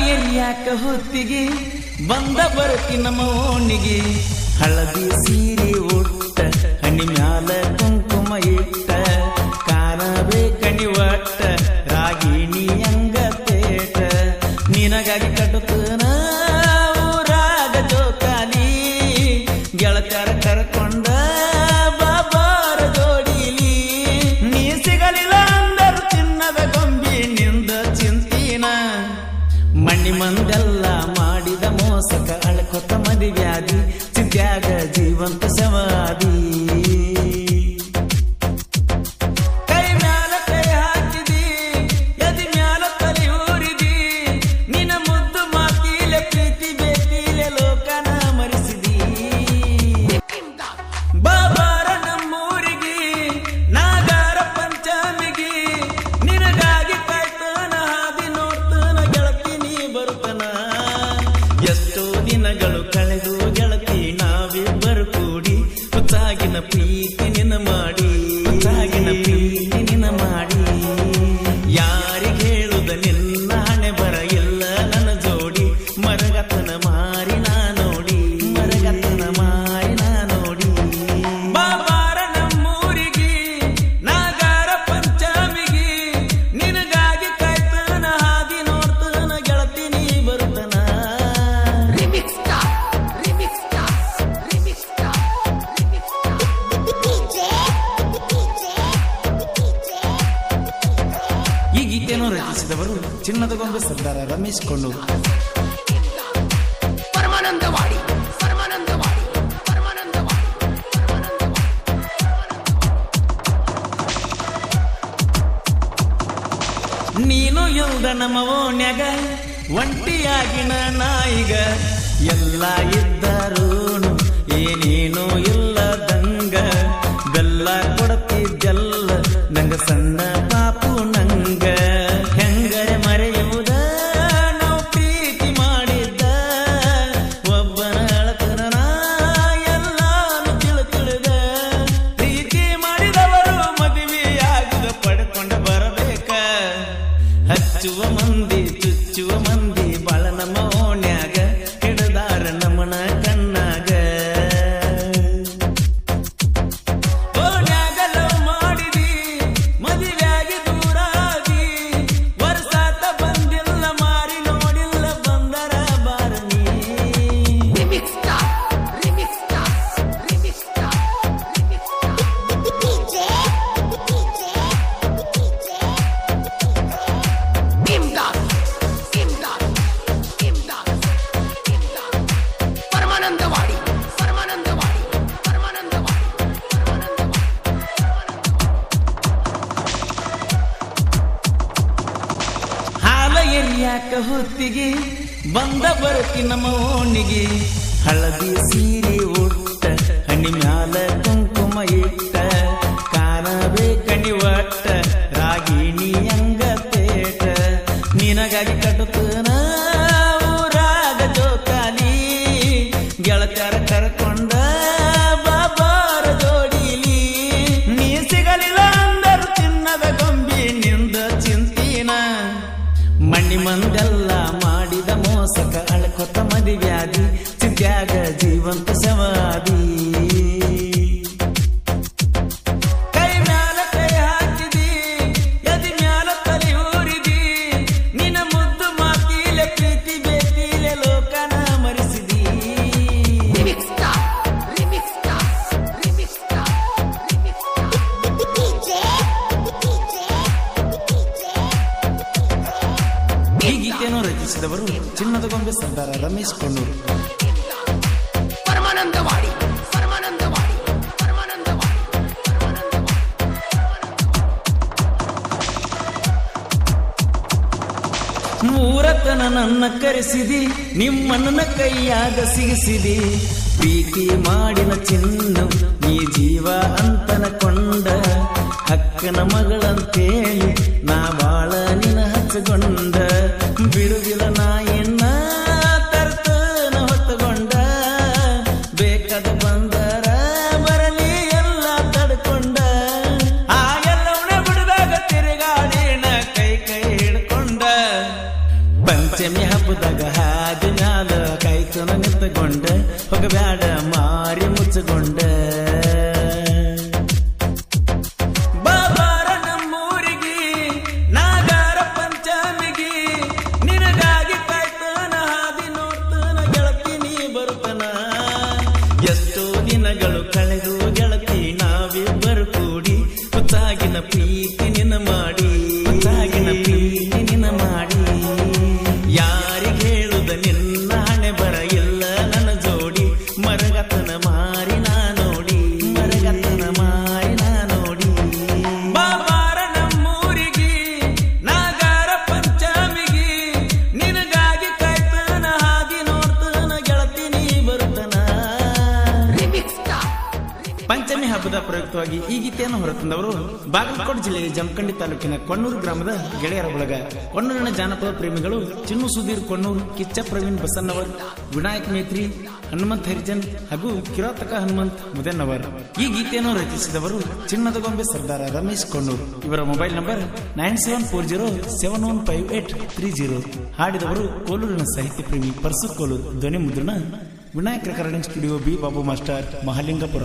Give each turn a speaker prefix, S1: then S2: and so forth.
S1: ಎರಿಯಾಕ ಹೊತ್ತಿಗೆ ಬಂದ ಬರತಿ ನಮ್ಮ ಓಣಿಗೆ ಹಳದಿ ಸೀರೆ ಉಟ್ಟ ಹಣ್ಣಿ ಮ್ಯಾಲ ಕುಂಕುಮ ಇಟ್ಟ ಕಾಣಬೇ ಕಣಿ ಒಟ್ಟ ರಾಗಿಣಿ ಅಂಗ ತೇಟ ನಿನಗಾಗಿ ಕಟ್ಟುತ್ತನ ಊರಾಗ ಜೋಕಾಲಿ ಗೆಳತ್ಯಾರ ಕರ್ಕೊಂಡ ಬಾಬಾರ ಜೋಡಿಲಿ ನೀ ಸಿಗಲಿಲ್ಲ ಅಂದರು ಚಿನ್ನದ ಗೊಂಬಿ ನಿಂದ ಚಿಂತಿನ ಮಣ್ಣಿ ಮಂದೆಲ್ಲ ಮಾಡಿದ ಮೋಸಕ ಅಳ್ಕೊತ ಮದಿವ್ಯಾದಿ ಸಿದ್ಯಾಗ ಜೀವಂತ ಶವಾದಿ ಕೈ ಮ್ಯಾಲ ಕೈ ಹಾಕಿದಿ ಎದಿ ಮ್ಯಾಲ ತಲೆ ಊರಿದಿ ನಿನ್ನ ಮುದ್ದು ಮಾತಿಲೆ ಪ್ರೀತಿ ಬೇತಿಲೆ ಲೋಕನ ಮರಿಸಿದಿ ಬಾಬಾರ ನಮ್ಮೂರಿಗೆ ನಾಗಾರ ಪಂಚಮಿಗೆ ನಿನಗಾಗಿ ಕಾಯ್ತನ ಹಾದಿ ನೋಡ್ತನ ಗೆಳತಿ ನೀ ಬರುತ್ತನ ಎಷ್ಟೋ ದಿನಗಳು ಕಳೆದು ಗೆಳತಿ ನಾವಿಬ್ಬರು ಕೂಡಿ ಹುಚ್ಚಾಗಿನ ಪ್ರೀತಿ ನಿನ್ನ ಮಾಡಿ ಯಾರಿಗೆ ಹೇಳುದ ನಿನ್ನ ಹಣೆ ಬರ ಇಲ್ಲ ನನ್ನ ಜೋಡಿ ಮರಗತನ ಮಾರಿ ನಾ ನೋಡಿ ಬಾಬಾರ ನಮ್ಮೂರಿಗೆ ನಾಗಾರ ಪಂಚಮಿಗೆ ನಿನಗಾಗಿ ಕಾಯ್ತನ ಹಾದಿ ನೋಡ್ತನ ಗೆಳತಿ ನೀ ಬರುತ್ತನ ಈ ಗೀತೆಯನ್ನು ರಚಿಸಿದವರು ಚಿನ್ನದ ಗೊಂಬೆ ಸರ್ದಾರ ರಮೇಶ್ ಕೊಂಡೂರು. ನೀನು ಇಲ್ದ ನಮ್ಮ ಓಣ್ಯಾಗ ಒಂಟಿಯಾಗಿನ ನಾಯಿಗ ಎಲ್ಲ ಇದ್ದರೂನು ಏನೇನು ಇಲ್ಲದಂಗ ಬೆಲ್ಲ ಕೊಡತಿದ್ದೆಲ್ಲ ನಂಗ ಸಣ್ಣ ಪಾಪು ನಂಗ ಹೆಂಗರೆ ಮರೆಯುವುದ ನಾವು ಪ್ರೀತಿ ಮಾಡಿದ್ದ ಒಬ್ಬನ ಅಳತನ ಎಲ್ಲಾನು ತಿಳಿದ ಪ್ರೀತಿ ಮಾಡಿದವರು ಮದುವೆಯಾಗುದ ಪಡ್ಕೊಂಡ ಬರಬೇಕ ಹಚ್ಚುವ ಮಂದಿ ಚುಚ್ಚುವ ಮಂದಿ ಬಾಳ ನಮ್ಮ ಓಣ್ಯಾಗ ಹಿಡದಾರ ನಮನ ಕಣ್ಣಾಗ ಓಣ್ಯಾಗ ಲವ್ ಮಾಡಿದಿ ಮದುವೆಯಾಗಿ ದೂರಾಗಿ ವರ್ಷಾತ ಬಂದಿಲ್ಲ ಮಾರಿ ನೋಡಿಲ್ಲ ಬಂದರ ಬಾರನಿ ಎರಿಯಾಕ ಹೊತ್ತಿಗೆ ಬಂದ ಬರತಿ ನಮ್ಮ ಓಣಿಗೆ ಹಳದಿ ಸೀರೆ ಉಟ್ಟ ಹಣ್ಣಿ ಮ್ಯಾಲ ಕುಂಕುಮ ಇಟ್ಟ ಕಾಣಬೇ ಕಣಿ ಒಟ್ಟ ರಾಗಿಣಿ ಅಂಗ ತೇಟ ನಿನಗಾಗಿ ಕಟ್ಟುತ್ತನ ಊರಾಗ ಜೋಕಾಲಿ ಗೆಳತ್ಯಾರ ಕರ್ಕೊಂಡ ಬಾಬಾರ ಜೋಡಿಲಿ ನೀ ಸಿಗಲಿಲ್ಲ ಅಂದರು ಚಿನ್ನದ ಗೊಂಬಿ ನಿಂದ ಚಿಂತಿನ ಮಣ್ಣಿ ಮಂದೆಲ್ಲ ಮಾಡಿದ ಮೋಸಕ ಅಳ್ಕೊತ ಮದಿವ್ಯಾದಿ ಸಿದ್ಯಾಗ ಜೀವಂತ ಶವಾದಿ ಕೈ ಮ್ಯಾಲ ಕೈ ಹಾಕಿದಿ ಎದಿ ಮ್ಯಾಲ ತಲೆ ಊರಿದಿ ನಿನ್ನ ಮುದ್ದು ಮಾತಿಲೆ ಪ್ರೀತಿ ಬೇತಿಲೆ ಲೋಕನ ಮರಿಸಿದಿ ಈ ಗೀತೆಯನ್ನು ರಚಿಸಿದವರು ಚಿನ್ನದ ಗೊಂಬೆ ಸರ್ದಾರ ರಮೇಶ್ ಕೊಂಡೂರು. ಮೂರತನ ನನ್ನ ಕರೆಸಿದಿ ನಿಮ್ಮನ್ನ ಕೈಯಾಗ ಸಿಗಿಸಿದಿ ಪ್ರೀತಿ ಮಾಡಿನ ಚಿನ್ನು ನೀ ಜೀವ ಅಂತನ ಕೊಂಡ ಅಕ್ಕನ ಮಗಳಂತೇಳಿ ನಾ ಬಾಳ ನಿನ ಹಚ್ಚಗೊಂಡ ಬಿಡುದಿಲ್ಲ ನಾ ಎನ್ನ ತರ್ತನ ಹೊತ್ತಗೊಂಡ ಬೇಕಾದ ಬಂದರ ಬರಲಿ ಎಲ್ಲ ತಡ್ಕೊಂಡ ಆ ಎಲ್ಲವನ್ನ ಬಿಡದಾಗ ತಿರುಗಾಡಿನ ಕೈ ಕೈ ಹಿಡ್ಕೊಂಡ ಪಂಚಮಿ ಹಬ್ಬದಾಗ ಹಾದಿ ಮ್ಯಾಲ ಕಾಯ್ತನ ನಿಂತಗೊಂಡ ಹೋಗಬ್ಯಾಡ ಮಾರಿ ಮುಚ್ಚಗೊಂಡ ಬಾಬಾರ ನಮ್ಮೂರಿಗೆ ನಾಗಾರ ಪಂಚಮಿಗೆ ನಿನಗಾಗಿ ಕಾಯ್ತನ ಹಾದಿ ನೋಡ್ತನ ಗೆಳತಿ ನೀ ಬರುತ್ತನ ಎಷ್ಟೋ ದಿನಗಳು ಕಳೆದು ಗೆಳತಿ ನಾವಿಬ್ಬರು ಕೂಡಿ ಹುಚ್ಚಾಗಿನ ಪ್ರೀತಿ ನಿನ್ನ ಮಾಡಿ ಹುಚ್ಚಾಗಿನ ಪ್ರೀತಿ ನಿನ್ನ ಮಾಡಿ ಯಾರಿಗೆ ಹೇಳುದ ನಿನ್ನ ಹಣೆ ಬರ ಇಲ್ಲ ನನ್ನ ಜೋಡಿ ಮರಗತನ ಮಾರಿ ನಾ ನೋಡಿ ಮರಗತನ ಮಾರಿ ನಾ ನೋಡಿ ಬಾಬಾರ ನಮ್ಮೂರಿಗೆ ನಾಗಾರ ಪಂಚಮಿಗೆ ನಿನಗಾಗಿ ಕಾಯ್ತನ ಹಾದಿ ನೋಡ್ತನ ಗೆಳತಿ ನೀ ಬರುತ್ತನ ಪಂಚಮಿ ಹಬ್ಬದ ಪ್ರಯುಕ್ತವಾಗಿ ಈ ಗೀತೆಯನ್ನು ಹೊರತಂದವರು ಬಾಗಲಕೋಟೆ ಜಿಲ್ಲೆಯ ಜಮಖಂಡಿ ತಾಲೂಕಿನ ಕೊಣ್ಣೂರು ಗ್ರಾಮದ ಗೆಳೆಯರ ಬಳಗ. ಕೊಣ್ಣೂರಿನ ಜಾನಪದ ಪ್ರೇಮಿಗಳು ಚಿನ್ನು ಸುಧೀರ್ ಕೊಣ್ಣೂರು, ಕಿಚ್ಚ ಪ್ರವೀಣ್ ಬಸನ್ನವರ್, ವಿನಾಯಕ್ ಮೇತ್ರಿ, ಹನುಮಂತ್ ಹರಿಜನ್ ಹಾಗೂ ಕಿರಾತಕ ಹನುಮಂತ್ ಮುದನ್ನವರ್. ಈ ಗೀತೆಯನ್ನು ರಚಿಸಿದವರು ಚಿನ್ನದ ಗೊಂಬೆ ಸರ್ದಾರ ರಮೇಶ್ ಕೊಣ್ಣೂರು. ಇವರ ಮೊಬೈಲ್ ನಂಬರ್ 9740715830. ಹಾಡಿದವರು ಕೋಲೂರಿನ ಸಾಹಿತ್ಯ ಪ್ರೇಮಿ ಪರ್ಸು ಕೋಲೂರು. ಧ್ವನಿ ಮುದ್ರಣ Vinayak recording studio, B Babu master, Mahalingapura.